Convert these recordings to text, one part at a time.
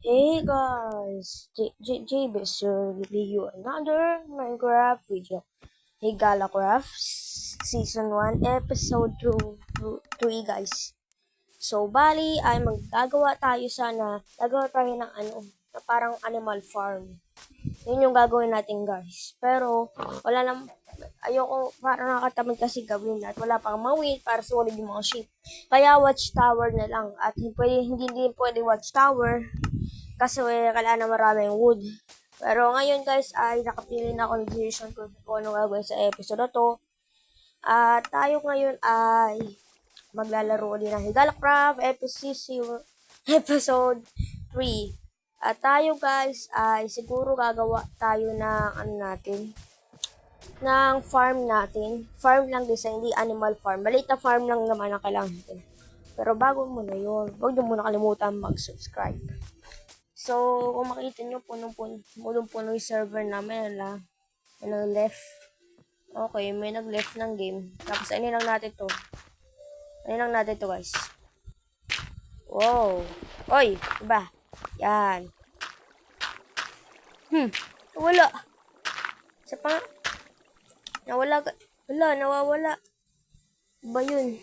Hey guys, JBS will give you another Minecraft video. Hey Galacraft, Season 1, Episode 3 guys. So, bali ay gagawa tayo ng na parang animal farm. Yun yung gagawin natin guys. Pero, wala lang, ayoko, parang nakakatamad kasi gawin at wala pang mawin para sulit yung mga sheep. Kaya watchtower na lang at hindi din pwede watchtower kasi kailangan na maraming wood. Pero ngayon guys ay nakapili na ako ng decision kung ano gagawin sa episode na to. At tayo ngayon ay maglalaro ulit ng Higalacraft episode 3. At tayo guys ay siguro gagawa tayo ng ng farm natin. Farm lang din sa hindi animal farm. Maliit na farm lang naman ang kailangan natin. Pero bago muna yun, huwag niyo muna kalimutan mag-subscribe. So, kung makita nyo, punong-puno yung server namin. Walang left. Okay, may nag-left ng game. Tapos, ano lang natin to. Ano lang natin to, guys. Wow. Oy, iba. Yan. Wala. Isa pa. Nawala. Wala, nawawala. Iba yun.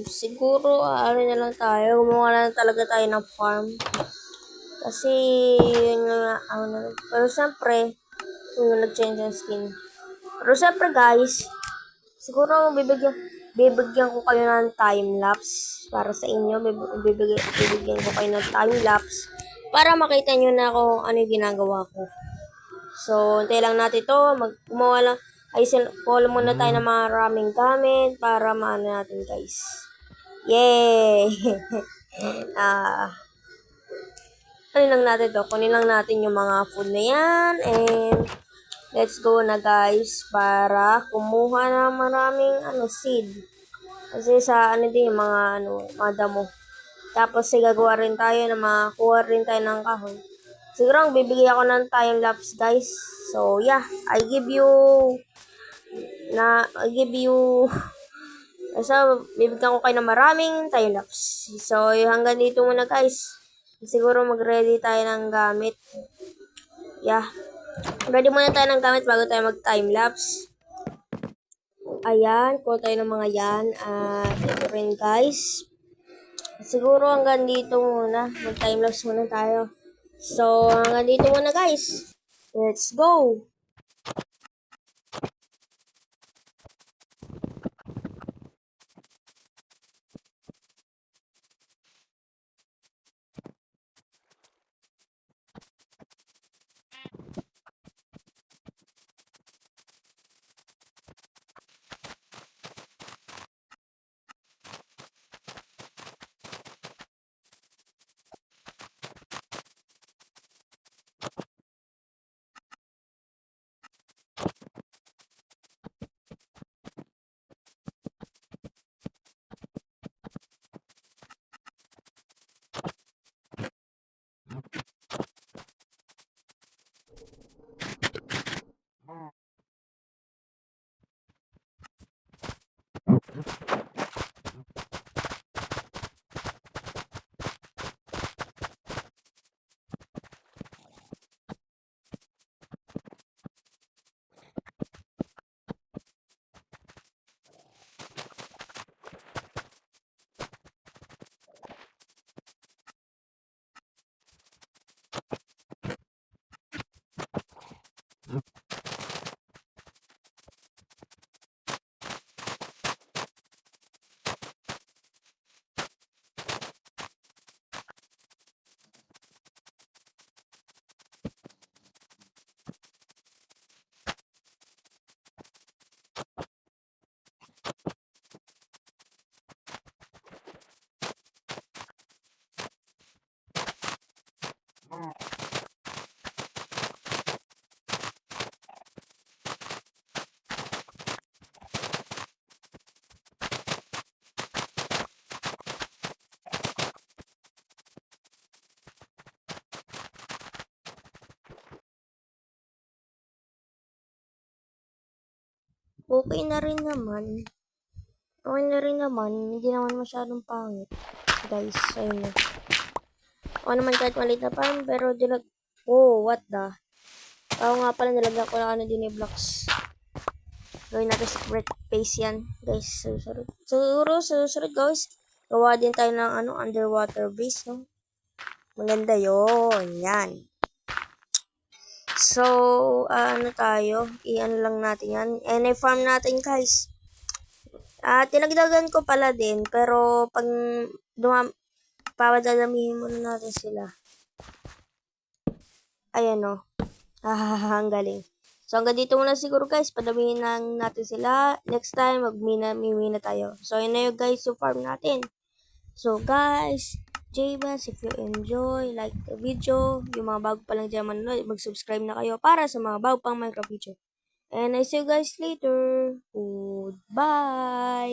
Siguro, ano na lang tayo. Gumawa na lang talaga tayo ng farm. Kasi, yun nga, pero syempre, yung nag-change ng skin. Pero syempre guys, siguro bibigyan ko kayo ng time-lapse para sa inyo. Bibigyan ko kayo ng time-lapse para makita nyo na kung ano yung ginagawa ko. So, hintay lang natin to. Gumawa lang. Follow muna tayo ng maraming gamit para maano natin guys. Yay! Ano lang natin to. Kunin lang natin yung mga food na yan. And, let's go na guys para kumuha ng maraming seed. Kasi sa din yung mga damo. Tapos gagawa rin tayo na makakuha rin tayo ng kahoy. Siguro ang bibigay ako ng time lapse guys. So yeah, I give you so bibigyan ko kayo ng maraming time lapse. So hanggang dito muna guys. Siguro mag-ready tayo ng gamit. Yeah. Ready muna tayo ng gamit bago tayo mag-time-lapse. Ayan, kuha tayo ng mga yan. Ito rin guys. Siguro hanggang dito muna. Mag-time-lapse muna tayo. So, hanggang dito muna guys. Let's go! Okay na rin naman. Okay na rin naman. Hindi naman masyadong pangit. Guys, ayun na. O naman kahit maliit na farm, pero oh, what the? Oo nga pala, nilagyan ko na ano din yung blocks. Gawin natin secret base yan, guys. Susunod, guys. Gawa din tayo ng underwater base, no? Maganda yon, yan. So, tayo? I-ano lang natin yan. And i-farm natin, guys. Tinagdagan ko pala din, pero pag papadalamihin muna natin sila. Ayan, no? Ang galing. So, hanggang dito muna siguro, guys. Padamihin lang natin sila. Next time, mimina tayo. So, yun na yun, guys, yung farm natin. So, guys, J-Bass, if you enjoy, like the video, yung mga bago pa lang dyan manonood, mag-subscribe na kayo para sa mga bago pang Minecraft video. And I see you guys later. Goodbye!